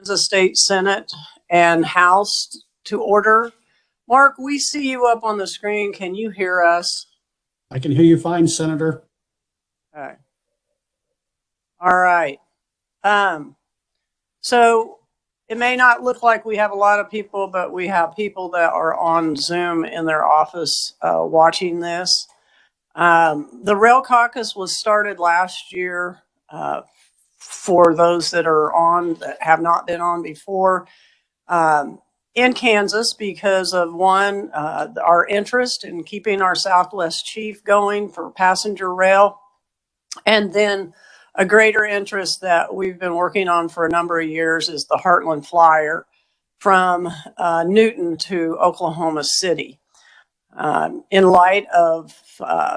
Kansas State Senate and House to order. Mark, we see you up on the screen. Can you hear us? I can hear you fine, Senator. Okay. All right. So it may not look like we have a lot of people, but we have people that are on Zoom in their office watching this. The Rail Caucus was started last year for those that are on that have not been on before in Kansas because of one, our interest in keeping our Southwest Chief going for passenger rail, and then a greater interest that we've been working on for a number of years is the Heartland Flyer from Newton to Oklahoma City. In light of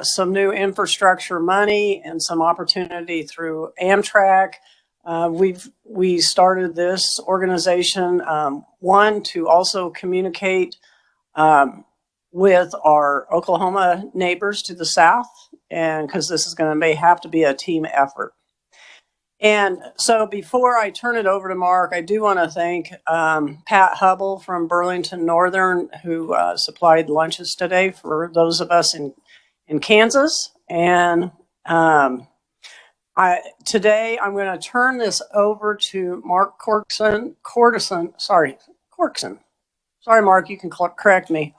some new infrastructure money and some opportunity through AMTRAK, we started this organization, one, to also communicate with our Oklahoma neighbors to the south, and because this is going to may have to be a team effort. And so before I turn it over to Mark, I do want to thank Pat Hubble from Burlington Northern, who supplied lunches today for those of us in Kansas. And today I'm going to turn this over to Mark Corkson. Sorry, Mark, you can correct me.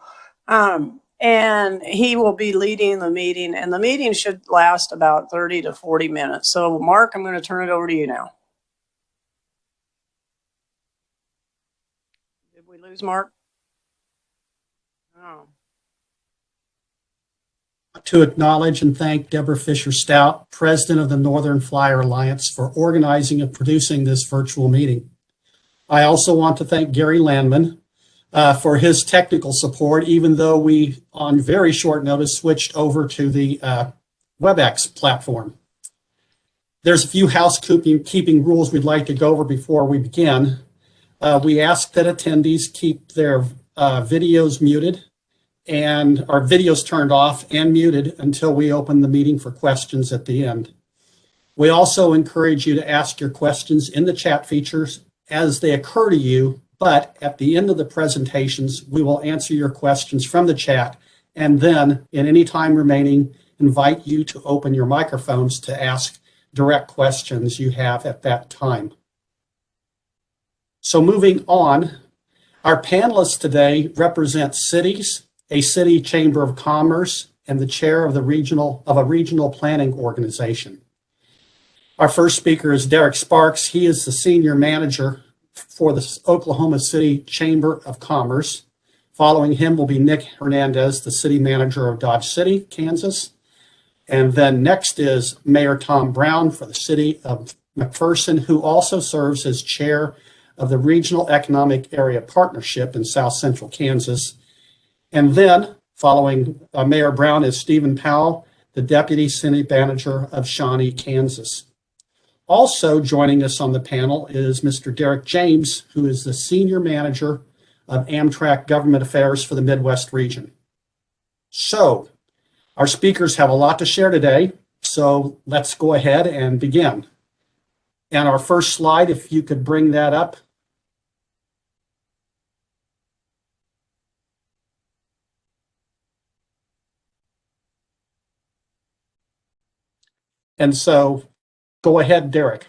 And he will be leading the meeting, and the meeting should last about 30 to 40 minutes. So Mark, I'm going to turn it over to you now. Did we lose Mark? Oh. To acknowledge and thank Deborah Fisher Stout, President of the Northern Flyer Alliance, for organizing and producing this virtual meeting. I also want to thank Gary Landman for his technical support, even though we, on very short notice, switched over to the WebEx platform. There's a few housekeeping rules we'd like to go over before we begin. We ask that attendees keep their videos muted and our videos turned off and muted until we open the meeting for questions at the end. We also encourage you to ask your questions in the chat features as they occur to you, but at the end of the presentations, we will answer your questions from the chat, and then in any time remaining, invite you to open your microphones to ask direct questions you have at that time. So moving on, our panelists today represent cities, a city chamber of commerce, and the chair of a regional planning organization. Our first speaker is Derek Sparks. He is the senior manager for the Oklahoma City Chamber of Commerce. Following him will be Nick Hernandez, the city manager of Dodge City, Kansas. And then next is Mayor Tom Brown for the city of McPherson, who also serves as chair of the Regional Economic Area Partnership in South Central Kansas. And then following Mayor Brown is Stephen Powell, the deputy city manager of Shawnee, Kansas. Also joining us on the panel is Mr. Derek James, who is the Senior Manager of AMTRAK Government Affairs for the Midwest region. So, our speakers have a lot to share today, so let's go ahead and begin. And our first slide, if you could bring that up. And so, go ahead, Derek.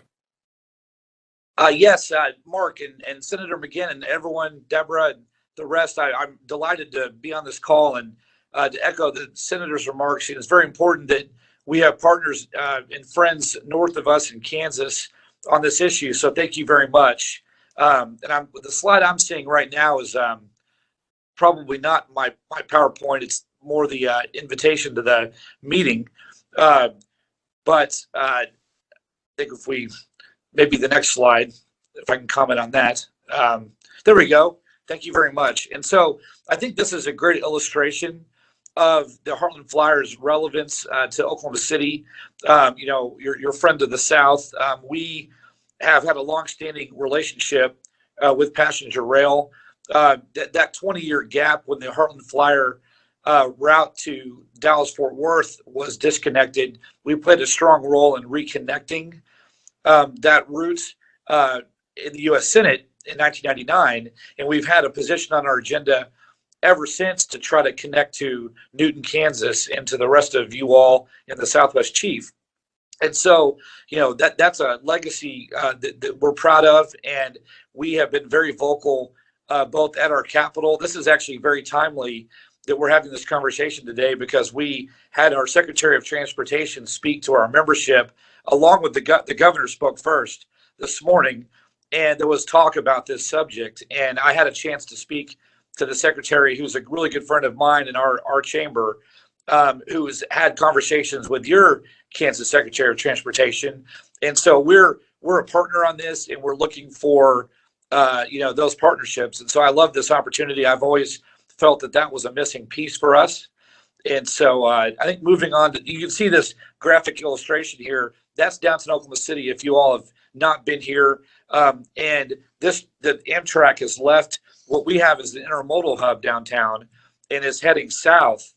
Yes, Mark and Senator McGinn and everyone, Deborah and the rest, I'm delighted to be on this call and to echo the Senator's remarks. It's very important that we have partners and friends north of us in Kansas on this issue, so thank you very much. And the slide I'm seeing right now is probably not my PowerPoint. It's more the invitation to the meeting. But I think if we, maybe the next slide, if I can comment on that. There we go. Thank you very much. And so I think this is a great illustration of the Heartland Flyer's relevance to Oklahoma City. You know, your friend of the South. We have had a longstanding relationship with passenger rail. That 20-year gap when the Heartland Flyer route to Dallas-Fort Worth was disconnected, we played a strong role in reconnecting that route in the U.S. Senate in 1999, and we've had a position on our agenda ever since to try to connect to Newton, Kansas, and to the rest of you all in the Southwest Chief. And so, that's a legacy that we're proud of, and we have been very vocal both at our Capitol. This is actually very timely that we're having this conversation today, because we had our Secretary of Transportation speak to our membership, along with the governor spoke first this morning, and there was talk about this subject. And I had a chance to speak to the secretary, who's a really good friend of mine in our chamber, who's had conversations with your Kansas Secretary of Transportation. And so we're a partner on this, and we're looking for those partnerships. And so I love this opportunity. I've always felt that was a missing piece for us. And so I think moving on, you can see this graphic illustration here. That's downtown Oklahoma City, if you all have not been here. And the AMTRAK has left. What we have is an intermodal hub downtown, and is heading south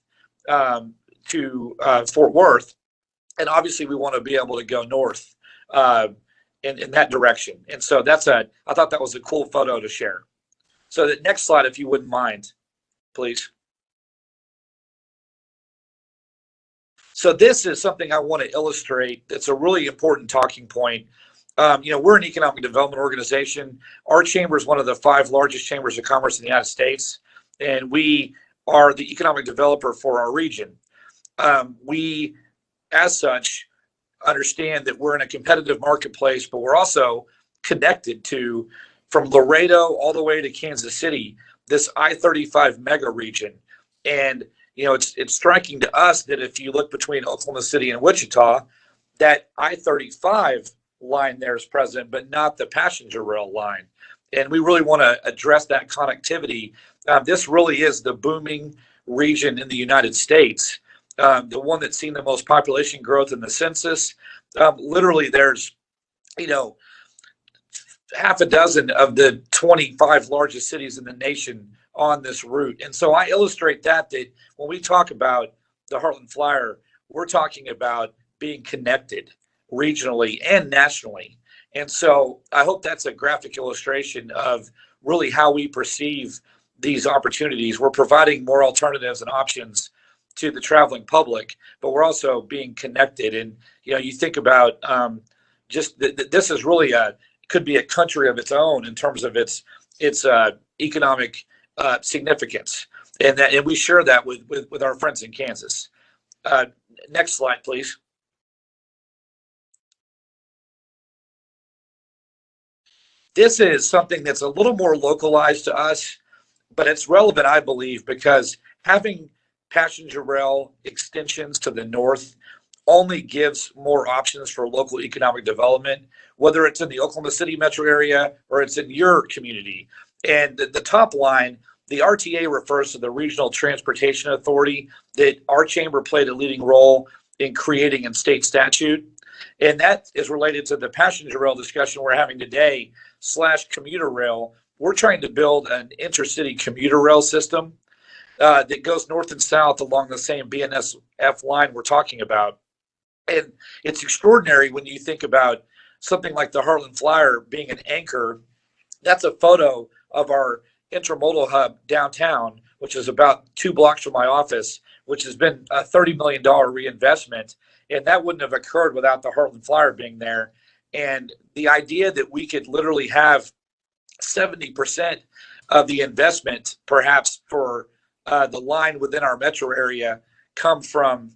to Fort Worth. And obviously we want to be able to go north in that direction. And so I thought that was a cool photo to share. So the next slide, if you wouldn't mind, please. So this is something I want to illustrate. That's a really important talking point. We're an economic development organization. Our chamber is one of the 5 largest chambers of commerce in the United States, and we are the economic developer for our region. We, as such, understand that we're in a competitive marketplace, but we're also connected to, from Laredo all the way to Kansas City, this I-35 mega region. And it's striking to us that if you look between Oklahoma City and Wichita, that I-35 line there is present, but not the passenger rail line. And we really want to address that connectivity. This really is the booming region in the United States, the one that's seen the most population growth in the census. Literally, there's, half a dozen of the 25 largest cities in the nation on this route. And so I illustrate that when we talk about the Heartland Flyer, we're talking about being connected regionally and nationally. And so I hope that's a graphic illustration of really how we perceive these opportunities. We're providing more alternatives and options to the traveling public, but we're also being connected. And, you think about this is really could be a country of its own in terms of its economic significance, and we share that with our friends in Kansas. Next slide, please. This is something that's a little more localized to us, but it's relevant, I believe, because having passenger rail extensions to the north only gives more options for local economic development, whether it's in the Oklahoma City metro area or it's in your community. And the top line, the RTA refers to the Regional Transportation Authority that our chamber played a leading role in creating in state statute. And that is related to the passenger rail discussion we're having today / commuter rail. We're trying to build an intercity commuter rail system that goes north and south along the same BNSF line we're talking about. And it's extraordinary when you think about something like the Heartland Flyer being an anchor. That's a photo of our intermodal hub downtown, which is about 2 blocks from my office, which has been a $30 million reinvestment. And that wouldn't have occurred without the Heartland Flyer being there. And the idea that we could literally have 70% of the investment, perhaps for the line within our metro area, come from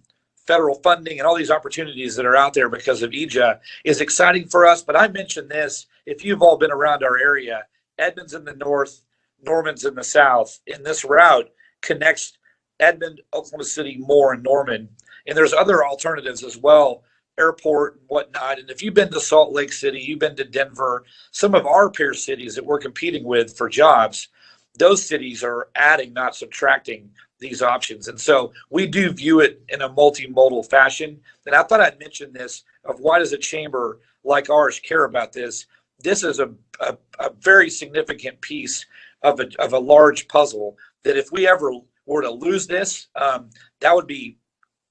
federal funding and all these opportunities that are out there because of EJA is exciting for us. But I mentioned this, if you've all been around our area, Edmond's in the north, Norman's in the south, and this route connects Edmond, Oklahoma City, Moore, and Norman. And there's other alternatives as well, airport and whatnot. And if you've been to Salt Lake City, you've been to Denver, some of our peer cities that we're competing with for jobs, those cities are adding, not subtracting these options. And so we do view it in a multimodal fashion. And I thought I'd mention this of why does a chamber like ours care about this? This is a very significant piece of a large puzzle that if we ever were to lose this, that would be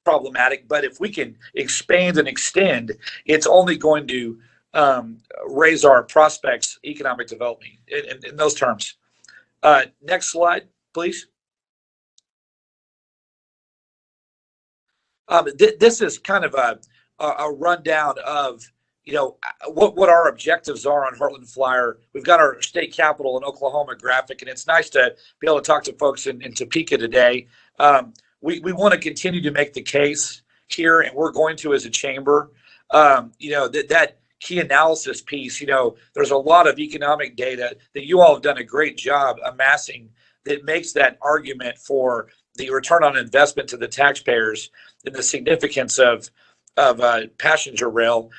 problematic. But if we can expand and extend, it's only going to raise our prospects economic development in those terms. Next slide, please. This is kind of a rundown of what our objectives are on Heartland Flyer. We've got our state capital in Oklahoma graphic, and it's nice to be able to talk to folks in Topeka today. We want to continue to make the case here, and we're going to as a chamber. That key analysis piece, there's a lot of economic data that you all have done a great job amassing that makes that argument for the return on investment to the taxpayers and the significance of passenger rail.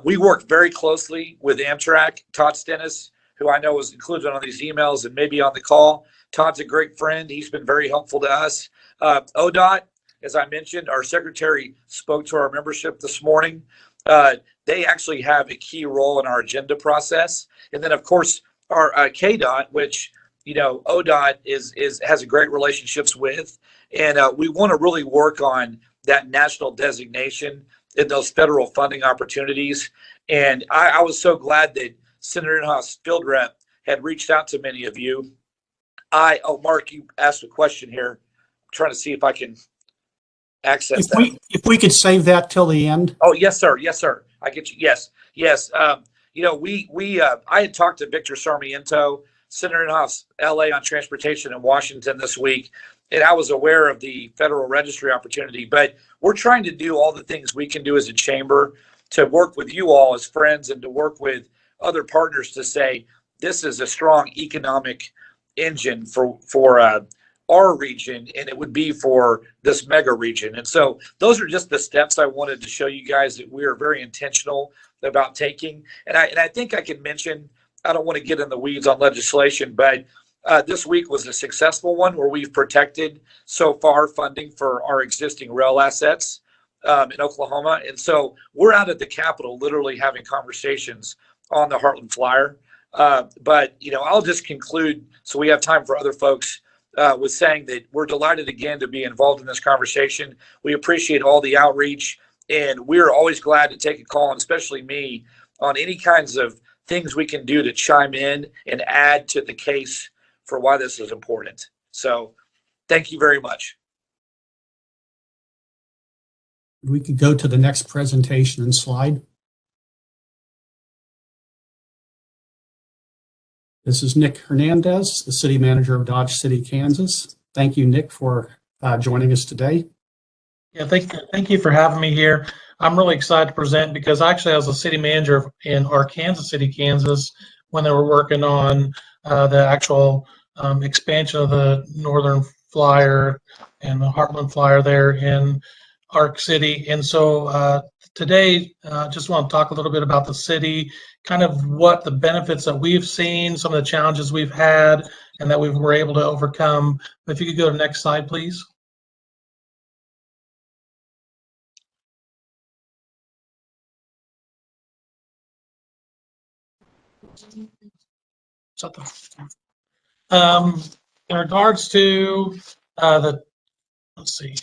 We work very closely with AMTRAK. Todd Stennis, who I know was included on these emails and maybe on the call. Todd's a great friend. He's been very helpful to us. ODOT, as I mentioned, our secretary spoke to our membership this morning. They actually have a key role in our agenda process. And then, of course, our KDOT, which ODOT has a great relationships with, and we want to really work on that national designation in those federal funding opportunities. And I was so glad that Senator Inhouse's field rep had reached out to many of you. Mark, you asked a question here. I'm trying to see if I can access that. If we could save that till the end. Oh, yes, sir. Yes, sir. I get you. Yes. I had talked to Victor Sarmiento, Senator Inhouse, LA on transportation in Washington this week, and I was aware of the Federal Registry opportunity, but we're trying to do all the things we can do as a chamber to work with you all as friends and to work with other partners to say, this is a strong economic engine for our region, and it would be for this mega region. And so those are just the steps I wanted to show you guys that we are very intentional about taking. And I think I can mention, I don't want to get in the weeds on legislation, but this week was a successful one where we've protected so far funding for our existing rail assets in Oklahoma. And so we're out at the Capitol literally having conversations on the Heartland Flyer. But I'll just conclude so we have time for other folks with saying that we're delighted again to be involved in this conversation. We appreciate all the outreach, and we're always glad to take a call, and especially me, on any kinds of things we can do to chime in and add to the case for why this is important. So thank you very much. We could go to the next presentation and slide. This is Nick Hernandez, the city manager of Dodge City, Kansas. Thank you, Nick, for joining us today. Yeah, thank you for having me here. I'm really excited to present because actually I was a city manager in Kansas City, Kansas, when they were working on the actual expansion of the Northern Flyer and the Heartland Flyer there in Ark City. And so today, just want to talk a little bit about the city, kind of what the benefits that we've seen, some of the challenges we've had, and that we were able to overcome. If you could go to the next slide, please. In regards to let's see,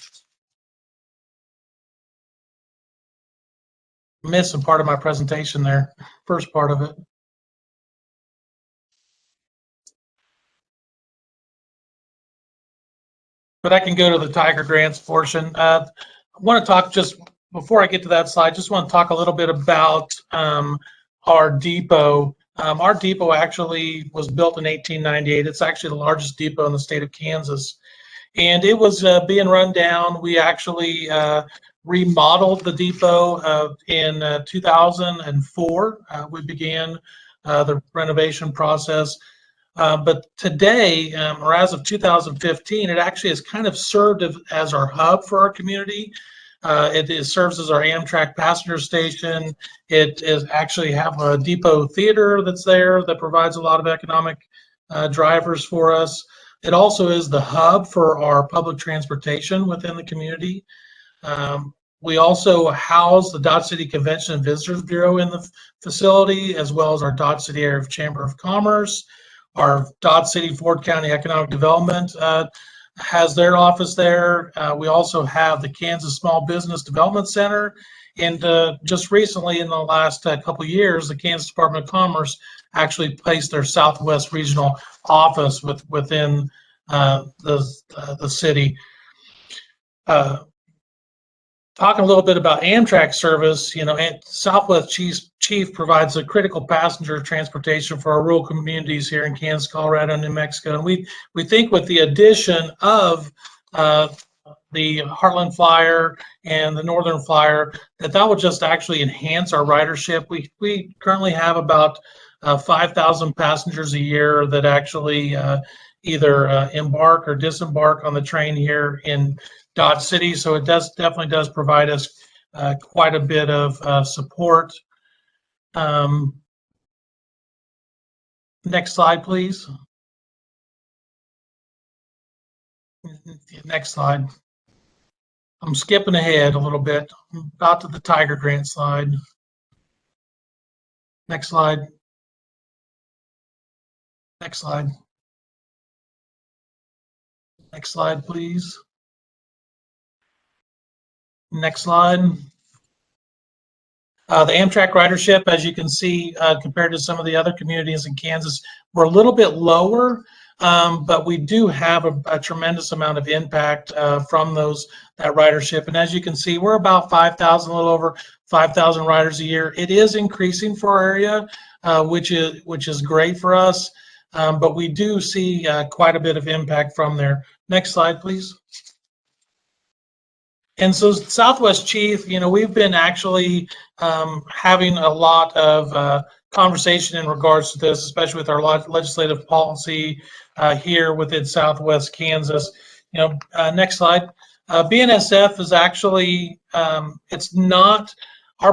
missed some part of my presentation there, first part of it. But I can go to the Tiger Grants portion. I want to talk, just before I get to that slide, just want to talk a little bit about our depot. Our depot actually was built in 1898. It's actually the largest depot in the state of Kansas. And it was being run down. We actually remodeled the depot in 2004. We began the renovation process. But today, or as of 2015, it actually has kind of served as our hub for our community. It serves as our AMTRAK passenger station. It is actually have a depot theater that's there that provides a lot of economic drivers for us. It also is the hub for our public transportation within the community. We also house the Dodge City Convention and Visitors Bureau in the facility, as well as our Dodge City Area Chamber of Commerce. Our Dodge City Ford County Economic Development has their office there. We also have the Kansas Small Business Development Center And just recently, in the last couple of years, the Kansas Department of Commerce actually placed their Southwest Regional Office within the city. Talking a little bit about AMTRAK service, Southwest Chief provides a critical passenger transportation for our rural communities here in Kansas, Colorado, and New Mexico. And we think with the addition of the Heartland Flyer and the Northern Flyer, that will just actually enhance our ridership. We currently have about 5,000 passengers a year that actually either embark or disembark on the train here in Dodge City. So it definitely does provide us quite a bit of support. Next slide, please. Next slide. I'm skipping ahead a little bit. I'm about to the Tiger Grant slide. Next slide. Next slide. Next slide, please. Next slide. The AMTRAK ridership, as you can see, compared to some of the other communities in Kansas, we're a little bit lower, but we do have a tremendous amount of impact from that ridership. And as you can see, we're about 5,000, a little over 5,000 riders a year. It is increasing for our area, which is great for us, but we do see quite a bit of impact from there. Next slide, please. And so Southwest Chief, we've been actually having a lot of conversation in regards to this, especially with our legislative policy here within Southwest Kansas. Next slide. BNSF is actually, our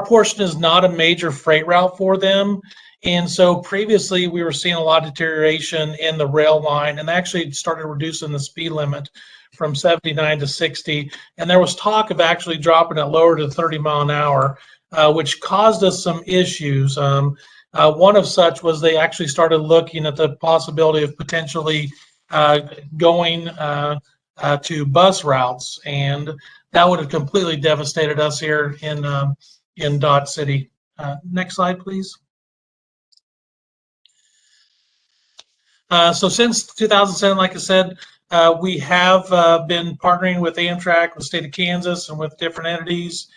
portion is not a major freight route for them. And so previously we were seeing a lot of deterioration in the rail line, and actually started reducing the speed limit from 79 to 60. And there was talk of actually dropping it lower to 30 mile an hour, which caused us some issues. One of such was they actually started looking at the possibility of potentially going to bus routes, and that would have completely devastated us here in Dodge City. Next slide, please. So since 2007, like I said, we have been partnering with AMTRAK, with the state of Kansas, and with different entities.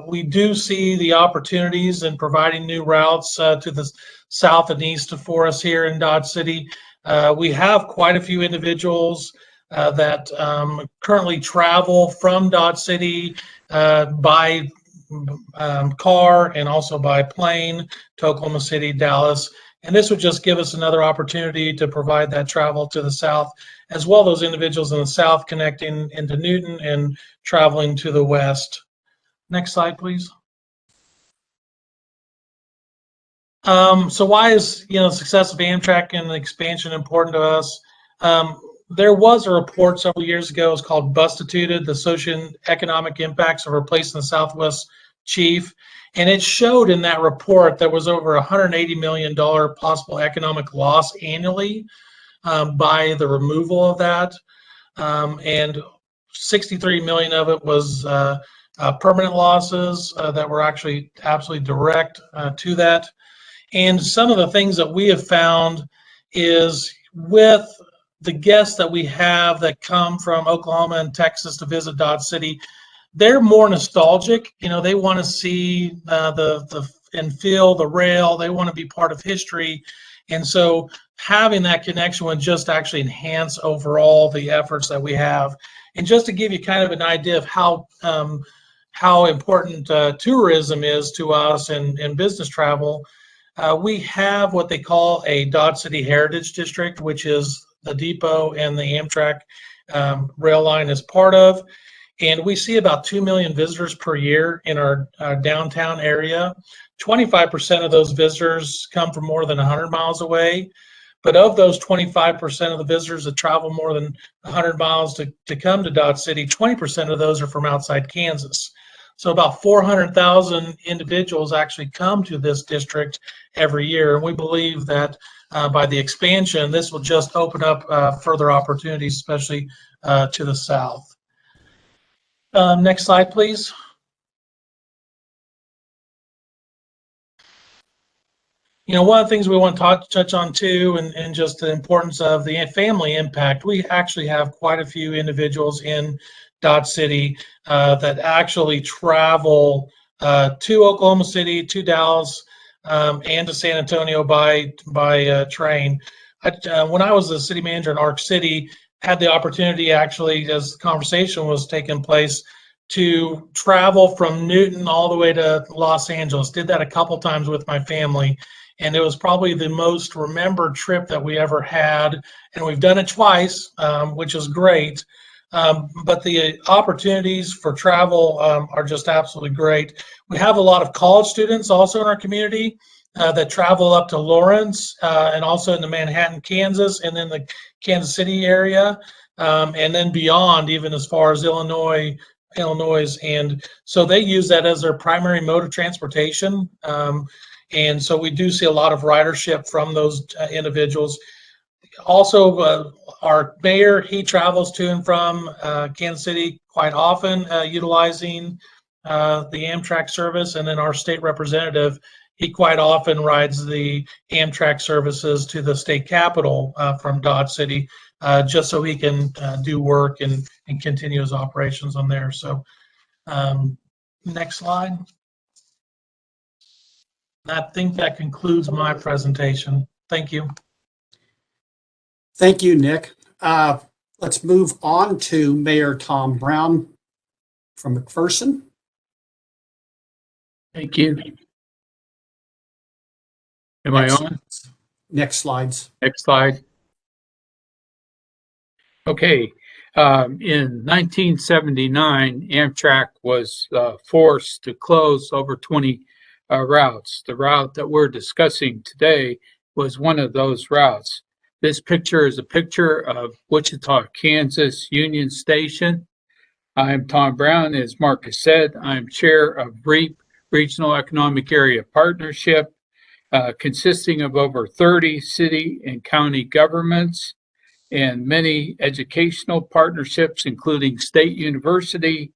We do see the opportunities in providing new routes to the south and east for us here in Dodge City. We have quite a few individuals that currently travel from Dodge City by car and also by plane to Oklahoma City, Dallas. And this would just give us another opportunity to provide that travel to the south, as well as those individuals in the south connecting into Newton and traveling to the west. Next slide, please. So why is the success of AMTRAK and the expansion important to us? There was a report several years ago. It's called Bustituted, the Socioeconomic Impacts of Replacing the Southwest Chief. And it showed in that report there was over $180 million possible economic loss annually by the removal of that. And 63 million of it was permanent losses that were actually absolutely direct to that. And some of the things that we have found is with the guests that we have that come from Oklahoma and Texas to visit Dodge City, they're more nostalgic. They want to see and feel the rail. They want to be part of history. And so having that connection would just actually enhance overall the efforts that we have. And just to give you kind of an idea of how important tourism is to us and business travel, we have what they call a Dodge City Heritage District, which is the depot and the AMTRAK rail line is part of. And we see about 2 million visitors per year in our downtown area. 25% of those visitors come from more than 100 miles away. But of those 25% of the visitors that travel more than 100 miles to come to Dodge City, 20% of those are from outside Kansas. So about 400,000 individuals actually come to this district every year. And we believe that by the expansion, this will just open up further opportunities, especially to the south. Next slide, please. One of the things we want to touch on too, and just the importance of the family impact. We actually have quite a few individuals in Dodge City that actually travel to Oklahoma City, to Dallas, and to San Antonio by train. When I was the city manager in Arc City, had the opportunity actually, as the conversation was taking place, to travel from Newton all the way to Los Angeles. Did that a couple times with my family, and it was probably the most remembered trip that we ever had. And we've done it twice, which is great. But the opportunities for travel are just absolutely great. We have a lot of college students also in our community that travel up to Lawrence and also into Manhattan, Kansas, and then the Kansas City area, and then beyond, even as far as Illinois. And so they use that as their primary mode of transportation. And so we do see a lot of ridership from those individuals. Also, our mayor, he travels to and from Kansas City quite often, utilizing the AMTRAK service. And then our state representative, he quite often rides the AMTRAK services to the state capitol from Dodge City, just so he can do work and continue his operations on there. So next slide. I think that concludes my presentation. Thank you. Thank you, Nick. Let's move on to Mayor Tom Brown from McPherson. Thank you. Am I on? Next slides. Next slide. Okay. In 1979, Amtrak was forced to close over 20 routes. The route that we're discussing today was one of those routes. This picture is a picture of Wichita, Kansas Union Station. I'm Tom Brown. As Marcus said, I'm chair of REAP, Regional Economic Area Partnership, consisting of over 30 city and county governments and many educational partnerships, including state university,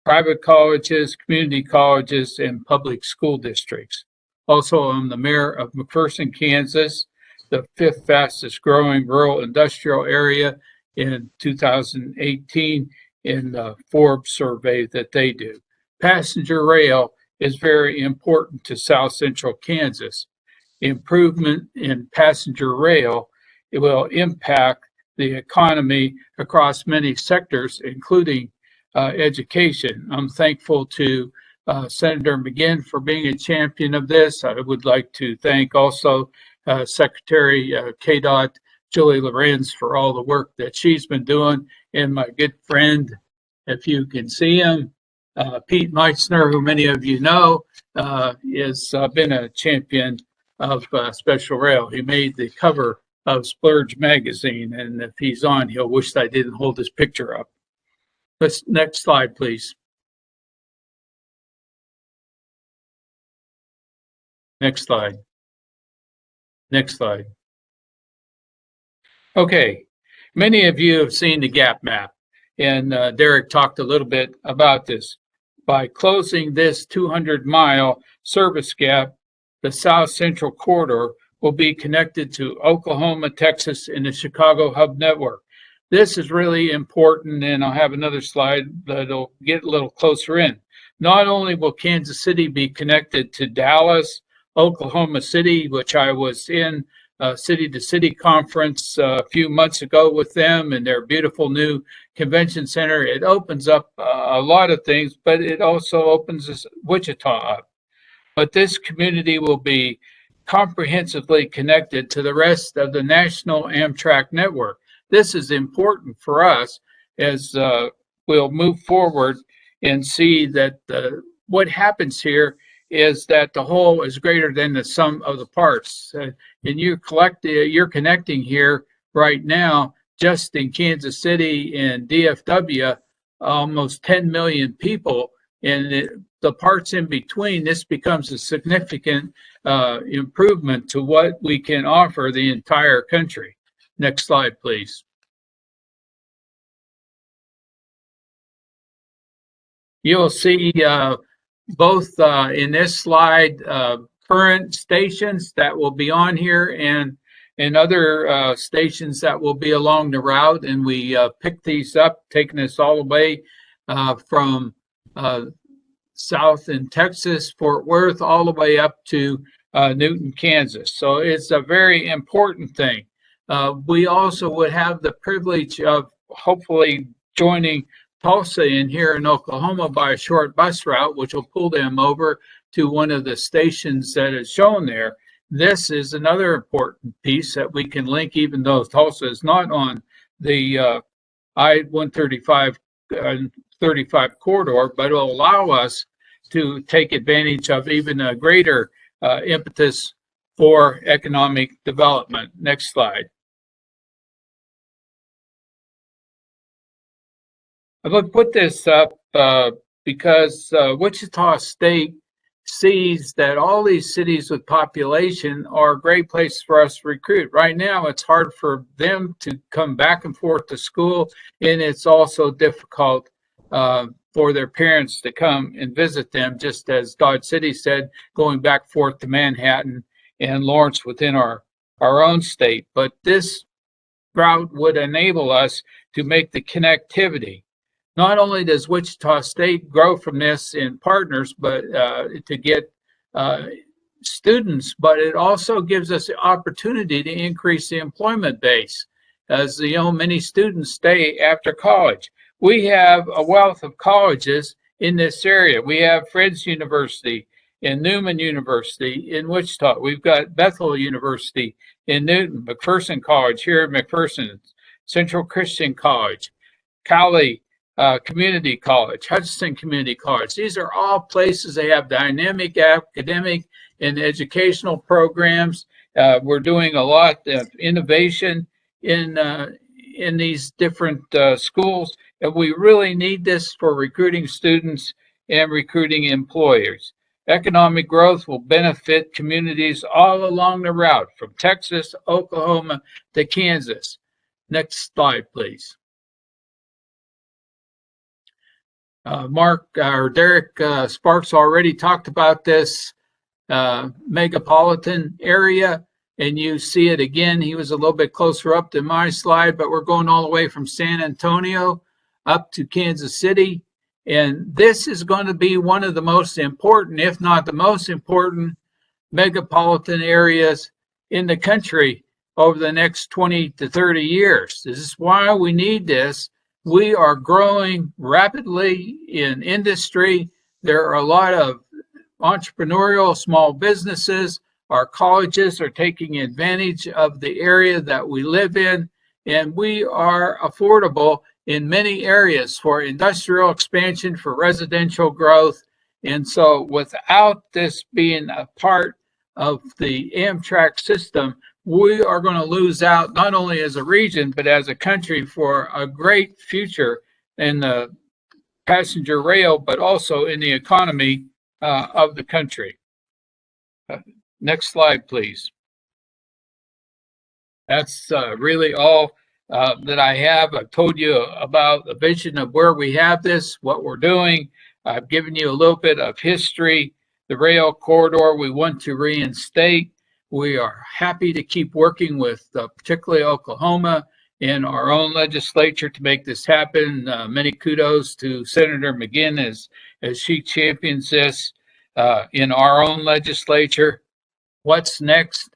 private colleges, community colleges, and public school districts. Also, I'm the mayor of McPherson, Kansas, the 5th fastest growing rural industrial area in 2018 in the Forbes survey that they do. Passenger rail is very important to South Central Kansas. Improvement in passenger rail, it will impact the economy across many sectors, including education. I'm thankful to Senator McGinn for being a champion of this. I would like to thank also Secretary KDOT Julie Lorenz for all the work that she's been doing, and my good friend, if you can see him, Pete Meitzner, who many of you know, has been a champion of special rail. He made the cover of Splurge magazine, and if he's on, he'll wish I didn't hold his picture up. Next slide, please. Next slide. Next slide. Okay, many of you have seen the gap map, and Derek talked a little bit about this. By closing this 200-mile service gap, the South Central Corridor will be connected to Oklahoma, Texas, and the Chicago Hub Network. This is really important, and I'll have another slide that'll get a little closer in. Not only will Kansas City be connected to Dallas, Oklahoma City, which I was in a city-to-city conference a few months ago with them and their beautiful new convention center. It opens up a lot of things, but it also opens Wichita up. But this community will be comprehensively connected to the rest of the national Amtrak network. This is important for us as we'll move forward and see that what happens here is that the whole is greater than the sum of the parts. And you're connecting here right now, just in Kansas City and DFW, almost 10 million people. And the parts in between, this becomes a significant improvement to what we can offer the entire country. Next slide, please. You'll see both in this slide current stations that will be on here and other stations that will be along the route. And we picked these up, taking us all the way from south in Texas, Fort Worth, all the way up to Newton, Kansas. So it's a very important thing. We also would have the privilege of hopefully joining Tulsa in here in Oklahoma by a short bus route, which will pull them over to one of the stations that is shown there. This is another important piece that we can link, even though Tulsa is not on the I-135 35 corridor, but it will allow us to take advantage of even a greater impetus for economic development. Next slide. I'm going to put this up because Wichita State sees that all these cities with population are a great place for us to recruit. Right now, it's hard for them to come back and forth to school, and it's also difficult for their parents to come and visit them, just as Dodge City said, going back forth to Manhattan and Lawrence within our own state. But this route would enable us to make the connectivity. Not only does Wichita State grow from this in partners, but to get students, but it also gives us the opportunity to increase the employment base, as many students stay after college. We have a wealth of colleges in this area. We have Fred's University and Newman University in Wichita. We've got Bethel University in Newton, McPherson College here at McPherson, Central Christian College, Cowley Community College, Hudson Community College. These are all places they have dynamic academic and educational programs. We're doing a lot of innovation in these different schools, and we really need this for recruiting students and recruiting employers. Economic growth will benefit communities all along the route from Texas, Oklahoma to Kansas. Next slide, please. Mark or Derek Sparks already talked about this megapolitan area, and you see it again. He was a little bit closer up than my slide, but we're going all the way from San Antonio up to Kansas City. And this is going to be one of the most important, if not the most important, megapolitan areas in the country over the next 20 to 30 years. This is why we need this. We are growing rapidly in industry. There are a lot of entrepreneurial small businesses. Our colleges are taking advantage of the area that we live in, and we are affordable in many areas for industrial expansion, for residential growth. And so without this being a part of the AMTRAK system, we are going to lose out not only as a region, but as a country for a great future in the passenger rail, but also in the economy of the country. Next slide, please. That's really all that I have. I've told you about the vision of where we have this, what we're doing. I've given you a little bit of history, the rail corridor we want to reinstate. We are happy to keep working with particularly Oklahoma and our own legislature to make this happen. Many kudos to Senator McGinn as she champions this in our own legislature. What's next?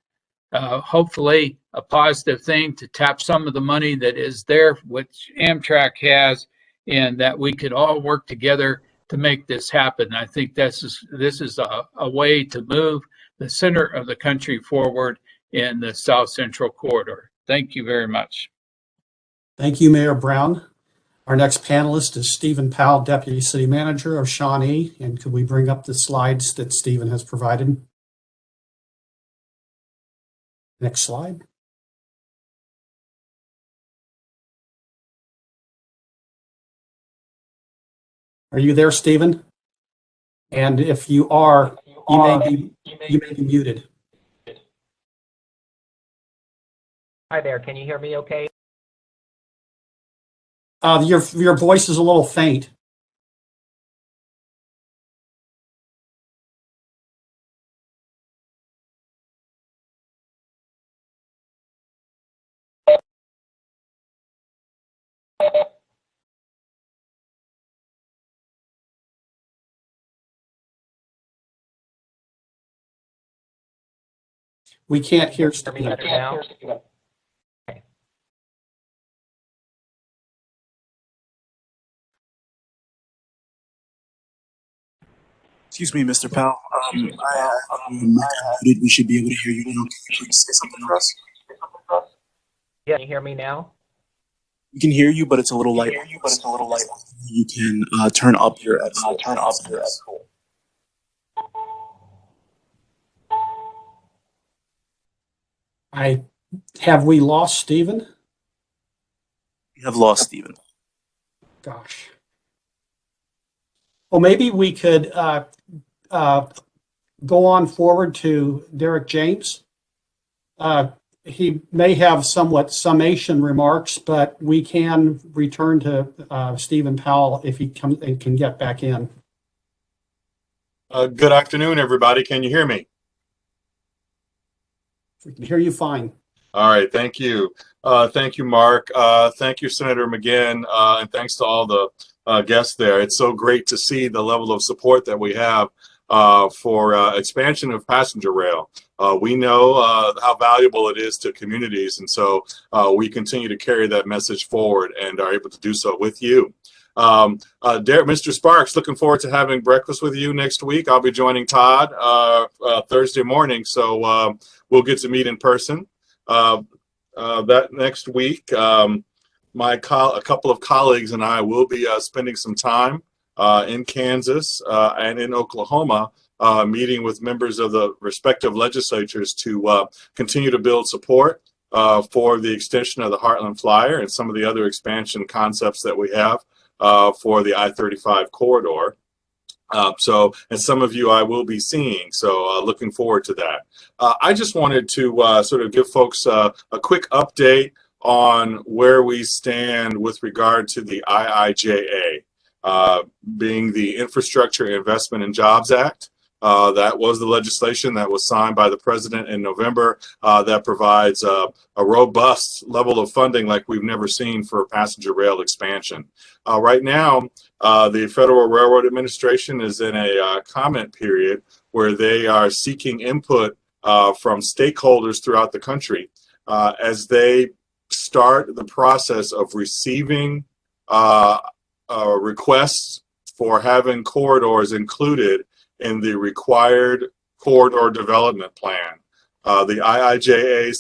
Hopefully a positive thing to tap some of the money that is there, which AMTRAK has, and that we could all work together to make this happen. I think this is a way to move the center of the country forward in the South Central Corridor. Thank you very much. Thank you, Mayor Brown. Our next panelist is Stephen Powell, Deputy City Manager of Shawnee. And could we bring up the slides that Stephen has provided? Next slide. Are you there, Stephen? And if you are, you may be muted. Hi there, can you hear me okay? Your voice is a little faint. We can't hear Can you hear me Stephen. better now? Okay. Excuse me, Mr. Powell. We should be able to hear you now. Can you please say something for us? Yeah, can you hear me now? We can hear you, but it's a little light. You can turn up your headphones. Have we lost Stephen? We have lost Stephen. Gosh. Well, maybe we could go on forward to Derek James. He may have somewhat summation remarks, but we can return to Stephen Powell if he comes and can get back in. Good afternoon, everybody. Can you hear me? We can hear you fine. All right. Thank you. Thank you, Mark. Thank you, Senator McGinn. And thanks to all the guests there. It's so great to see the level of support that we have for expansion of passenger rail. We know how valuable it is to communities, and so we continue to carry that message forward and are able to do so with you. Mr. Sparks, looking forward to having breakfast with you next week. I'll be joining Todd Thursday morning, so we'll get to meet in person. That next week, a couple of colleagues and I will be spending some time in Kansas and in Oklahoma, meeting with members of the respective legislatures to continue to build support for the extension of the Heartland Flyer and some of the other expansion concepts that we have for the I-35 corridor. And some of you I will be seeing, so looking forward to that. I just wanted to sort of give folks a quick update on where we stand with regard to the IIJA, being the Infrastructure Investment and Jobs Act. That was the legislation that was signed by the president in November that provides a robust level of funding like we've never seen for passenger rail expansion. Right now, the Federal Railroad Administration is in a comment period where they are seeking input from stakeholders throughout the country as they start the process of receiving requests for having corridors included in the required corridor development plan. The IIJA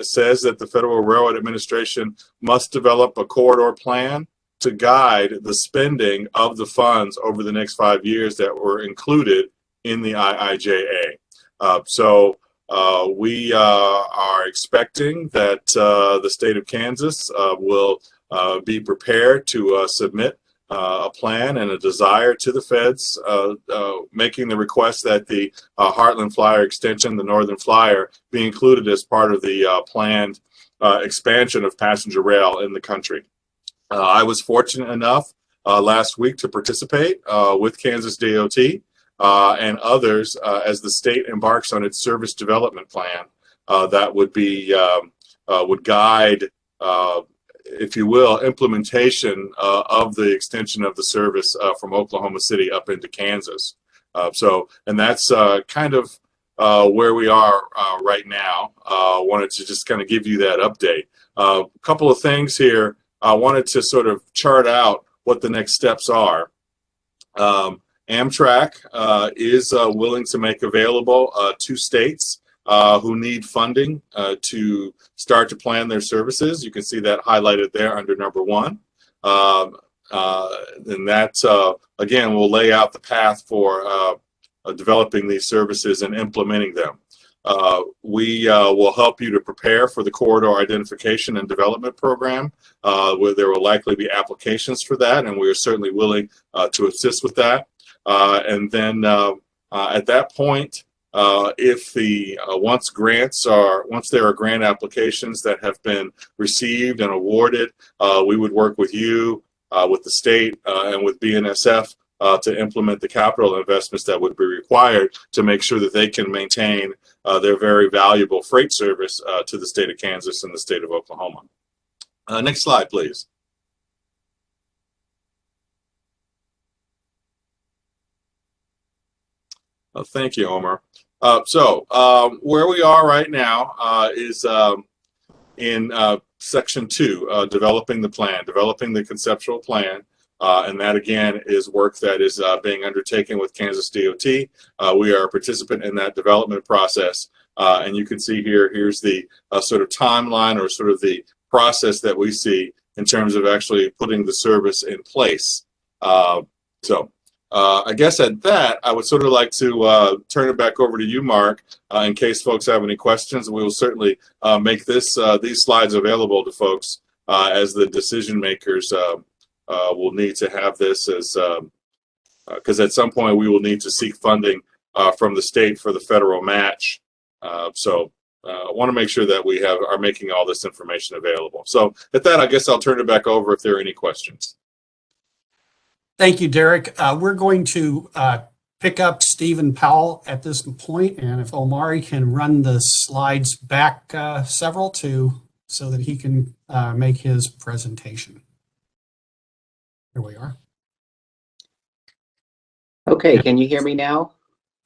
says that the Federal Railroad Administration must develop a corridor plan to guide the spending of the funds over the next 5 years that were included in the IIJA. We are expecting that the state of Kansas will be prepared to submit a plan and a desire to the feds, making the request that the Heartland Flyer extension, the Northern Flyer, be included as part of the planned expansion of passenger rail in the country. I was fortunate enough last week to participate with Kansas DOT and others as the state embarks on its service development plan that would guide, if you will, implementation of the extension of the service from Oklahoma City up into Kansas. And that's kind of where we are right now. Wanted to just kind of give you that update. A couple of things here. I wanted to sort of chart out what the next steps are. AMTRAK is willing to make available to states who need funding to start to plan their services. You can see that highlighted there under number 1. And that, again, will lay out the path for developing these services and implementing them. We will help you to prepare for the corridor identification and development program, where there will likely be applications for that, and we are certainly willing to assist with that. And then at that point, if once there are grant applications that have been received and awarded, we would work with you, with the state, and with BNSF to implement the capital investments that would be required to make sure that they can maintain their very valuable freight service to the state of Kansas and the state of Oklahoma. Next slide, please. Thank you, Homer. Where we are right now is in section 2, developing the plan, developing the conceptual plan. And that, again, is work that is being undertaken with Kansas DOT. We are a participant in that development process. And you can see here, here's the sort of timeline or sort of the process that we see in terms of actually putting the service in place. I guess at that, I would sort of like to turn it back over to you, Mark, in case folks have any questions. We will certainly make these slides available to folks as the decision makers will need to have this, as because at some point we will need to seek funding from the state for the federal match. I want to make sure that we are making all this information available. So at that, I guess I'll turn it back over if there are any questions. Thank you, Derek. We're going to pick up Stephen Powell at this point, and if Omari can run the slides back several so that he can make his presentation. Here we are. Okay, can you hear me now?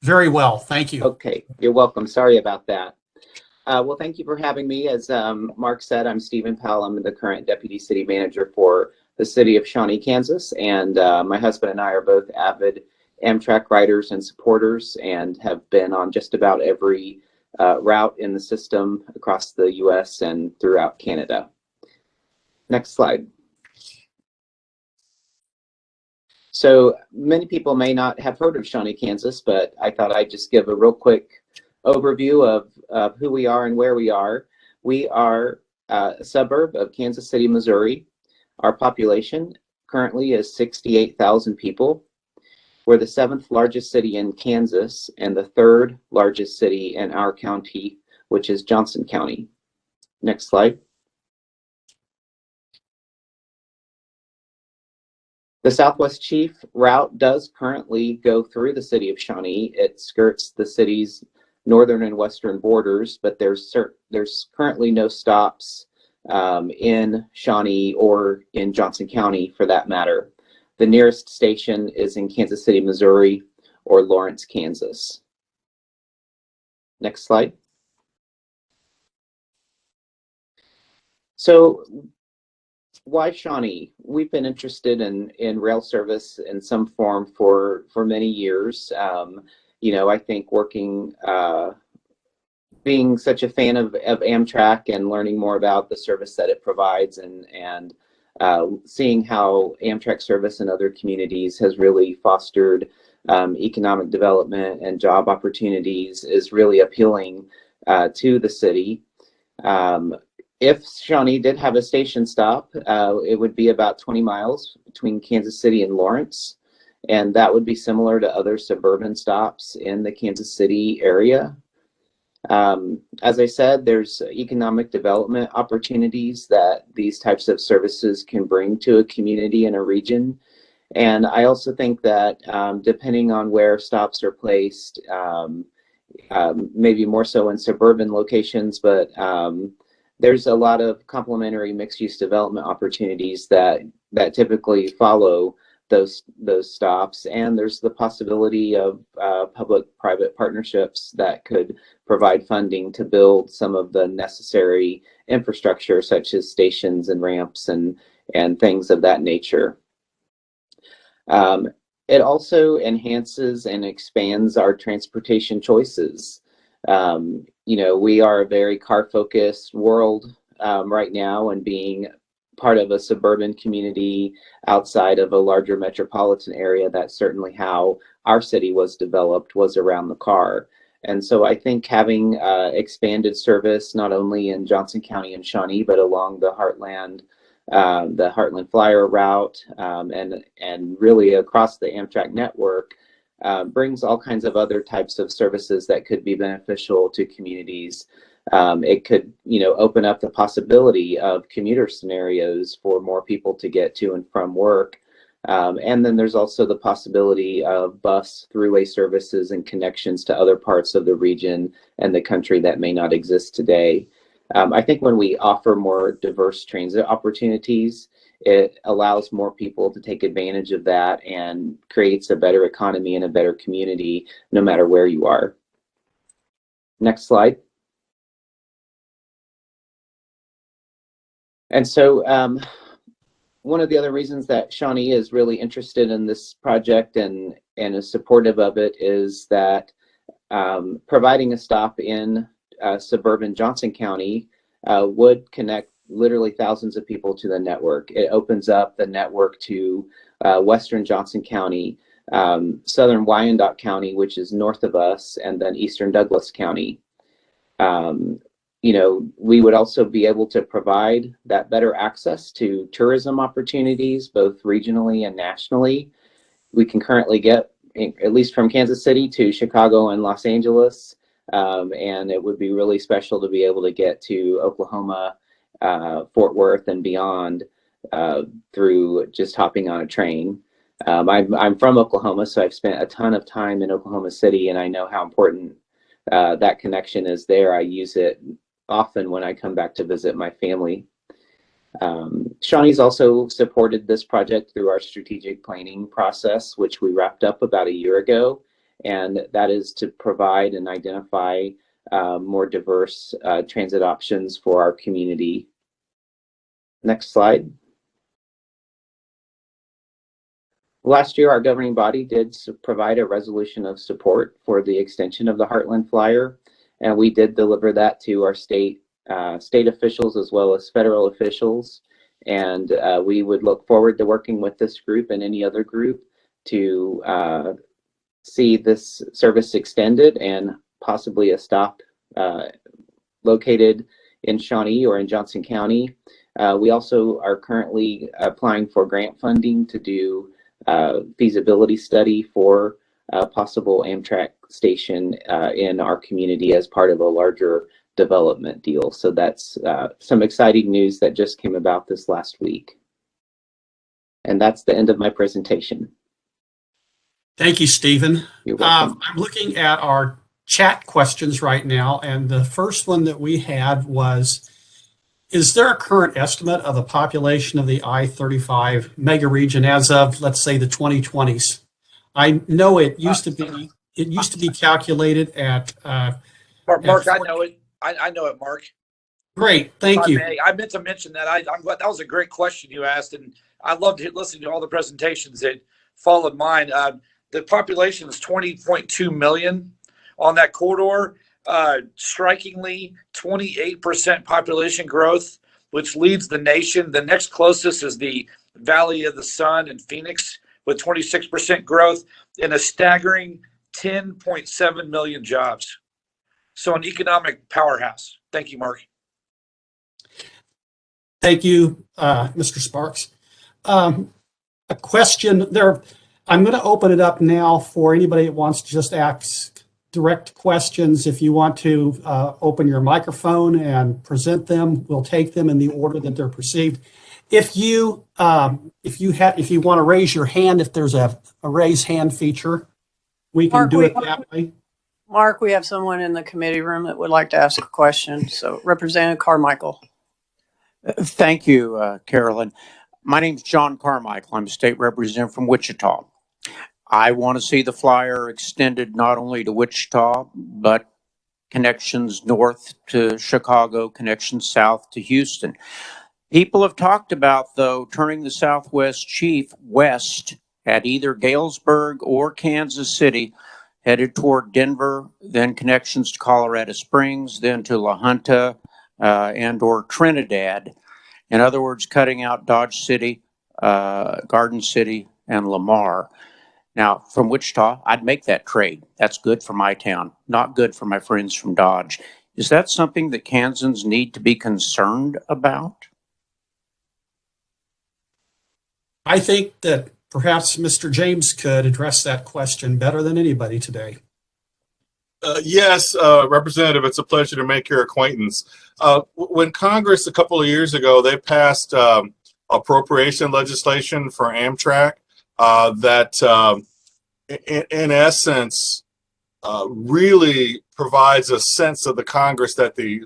Very well, thank you. Okay, you're welcome. Sorry about that. Well, thank you for having me. As Mark said, I'm Stephen Powell. I'm the current Deputy City Manager for the city of Shawnee, Kansas, and my husband and I are both avid AMTRAK riders and supporters and have been on just about every route in the system across the US and throughout Canada. Next slide. So many people may not have heard of Shawnee, Kansas, but I thought I'd just give a real quick overview of who we are and where we are. We are a suburb of Kansas City, Missouri. Our population currently is 68,000 people. We're the 7th largest city in Kansas and the 3rd largest city in our county, which is Johnson County. Next slide. The Southwest Chief route does currently go through the city of Shawnee. It skirts the city's northern and western borders, but there's currently no stops in Shawnee or in Johnson County for that matter. The nearest station is in Kansas City, Missouri, or Lawrence, Kansas. Next slide. So why Shawnee? We've been interested in rail service in some form for many years. You know, I think working, being such a fan of AMTRAK and learning more about the service that it provides and seeing how AMTRAK service in other communities has really fostered economic development and job opportunities is really appealing to the city. If Shawnee did have a station stop, it would be about 20 miles between Kansas City and Lawrence, and that would be similar to other suburban stops in the Kansas City area. As I said, there's economic development opportunities that these types of services can bring to a community and a region. And I also think that depending on where stops are placed, maybe more so in suburban locations, but there's a lot of complementary mixed-use development opportunities that typically follow those stops, and there's the possibility of public-private partnerships that could provide funding to build some of the necessary infrastructure, such as stations and ramps and things of that nature. It also enhances and expands our transportation choices. You know, we are a very car-focused world right now, and being part of a suburban community outside of a larger metropolitan area, that's certainly how our city was developed, was around the car. And so I think having expanded service not only in Johnson County and Shawnee, but along the Heartland Flyer route and really across the AMTRAK network, brings all kinds of other types of services that could be beneficial to communities. It could, you know, open up the possibility of commuter scenarios for more people to get to and from work. And then there's also the possibility of bus throughway services and connections to other parts of the region and the country that may not exist today. I think when we offer more diverse transit opportunities, it allows more people to take advantage of that and creates a better economy and a better community no matter where you are. Next slide. And so one of the other reasons that Shawnee is really interested in this project and is supportive of it is that providing a stop in suburban Johnson County would connect literally thousands of people to the network. It opens up the network to western Johnson County, southern Wyandotte County, which is north of us, and then eastern Douglas County. You know, we would also be able to provide that better access to tourism opportunities, both regionally and nationally. We can currently get, at least from Kansas City to Chicago and Los Angeles, and it would be really special to be able to get to Oklahoma, Fort Worth, and beyond through just hopping on a train. I'm from Oklahoma, so I've spent a ton of time in Oklahoma City, and I know how important that connection is there. I use it often when I come back to visit my family. Shawnee's also supported this project through our strategic planning process, which we wrapped up about a year ago, and that is to provide and identify more diverse transit options for our community. Next slide. Last year, our governing body did provide a resolution of support for the extension of the Heartland Flyer, and we did deliver that to our state officials as well as federal officials. And we would look forward to working with this group and any other group to see this service extended and possibly a stop located in Shawnee or in Johnson County. We also are currently applying for grant funding to do feasibility study for a possible AMTRAK station in our community as part of a larger development deal. So that's some exciting news that just came about this last week. And that's the end of my presentation. Thank you, Stephen. You're welcome. I'm looking at our chat questions right now, and the first one that we had was, is there a current estimate of the population of the I-35 mega region as of, let's say, the 2020s? I know it used to be calculated at Mark, I know it. I know it, Mark. Great, thank you. I meant to mention that. I'm glad that was a great question you asked, and I loved listening to all the presentations that followed mine. The population is 20.2 million on that corridor. Strikingly, 28% population growth, which leads the nation. The next closest is the Valley of the Sun in Phoenix with 26% growth, and a staggering 10.7 million jobs. So an economic powerhouse. Thank you, Mark. Thank you, Mr. Sparks. A question there. I'm going to open it up now for anybody that wants to just ask direct questions. If you want to open your microphone and present them, we'll take them in the order that they're perceived. If you want to raise your hand, if there's a raise hand feature, we can do it that way. Mark, we have someone in the committee room that would like to ask a question. So Representative Carmichael. Thank you, Carolyn. My name's John Carmichael. I'm a state representative from Wichita. I want to see the flyer extended not only to Wichita, but connections north to Chicago, connections south to Houston. People have talked about, though, turning the Southwest Chief west at either Galesburg or Kansas City, headed toward Denver, then connections to Colorado Springs, then to La Junta and or Trinidad. In other words, cutting out Dodge City, Garden City, and Lamar. Now, from Wichita, I'd make that trade. That's good for my town, not good for my friends from Dodge. Is that something that Kansans need to be concerned about? I think that perhaps Mr. James could address that question better than anybody today. Yes, Representative, it's a pleasure to make your acquaintance. When Congress a couple of years ago, they passed appropriation legislation for AMTRAK that in essence really provides a sense of the Congress that the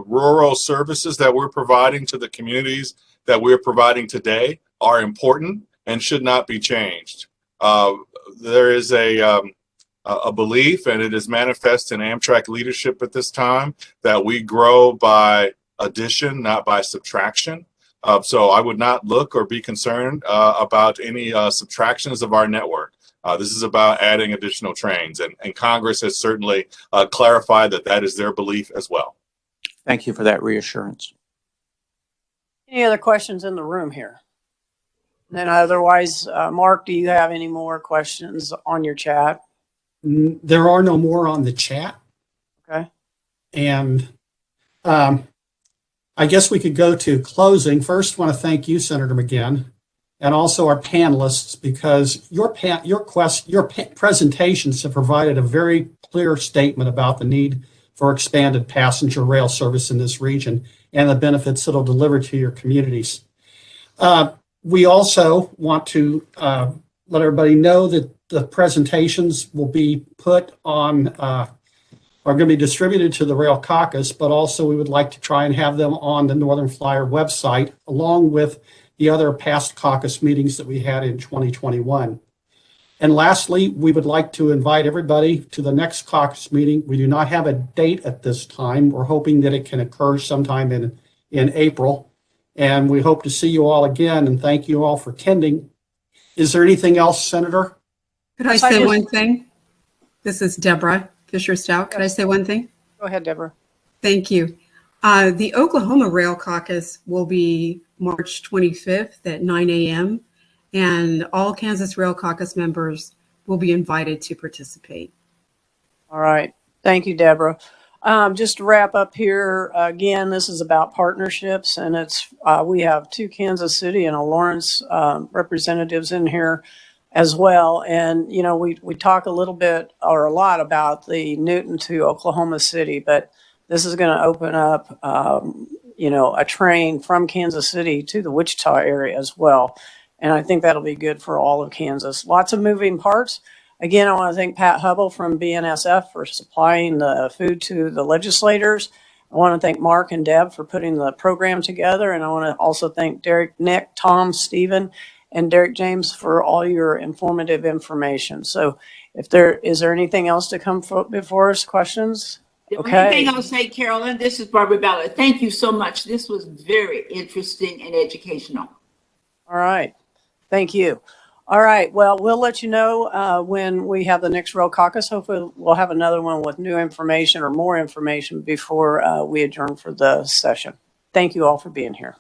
rural services that we're providing to the communities that we're providing today are important and should not be changed. There is a belief, and it is manifest in AMTRAK leadership at this time, that we grow by addition, not by subtraction. So I would not look or be concerned about any subtractions of our network. This is about adding additional trains, and Congress has certainly clarified that that is their belief as well. Thank you for that reassurance. Any other questions in the room here? Then otherwise, Mark, do you have any more questions on your chat? There are no more on the chat. Okay. And I guess we could go to closing. First, want to thank you, Senator McGinn, and also our panelists, because your presentations have provided a very clear statement about the need for expanded passenger rail service in this region and the benefits it'll deliver to your communities. We also want to let everybody know that the presentations will be put on, are going to be distributed to the Rail Caucus, but also we would like to try and have them on the Northern Flyer website, along with the other past caucus meetings that we had in 2021. And lastly, we would like to invite everybody to the next caucus meeting. We do not have a date at this time. We're hoping that it can occur sometime in April. And we hope to see you all again, and thank you all for attending. Is there anything else, Senator? Could I say one thing? This is Deborah Fisher-Stout. Could I say one thing? Go ahead, Deborah. Thank you. The Oklahoma Rail Caucus will be March 25th at 9 a.m. and all Kansas Rail Caucus members will be invited to participate. All right. Thank you, Deborah. Just to wrap up here, again, this is about partnerships, and it's we have 2 Kansas City and a Lawrence representatives in here as well. And, you know, we talk a little bit or a lot about the Newton to Oklahoma City, but this is going to open up, you know, a train from Kansas City to the Wichita area as well. And I think that'll be good for all of Kansas. Lots of moving parts. Again, I want to thank Pat Hubble from BNSF for supplying the food to the legislators. I want to thank Mark and Deb for putting the program together. And I want to also thank Derek, Nick, Tom, Stephen, and Derek James for all your informative information. So is there anything else to come before us? Questions? The Okay. only thing I'll say, Carolyn, this is Barbara Ballard. Thank you so much. This was very interesting and educational. All right. Thank you. All right. Well, we'll let you know when we have the next Rail Caucus. Hopefully we'll have another one with new information or more information before we adjourn for the session. Thank you all for being here.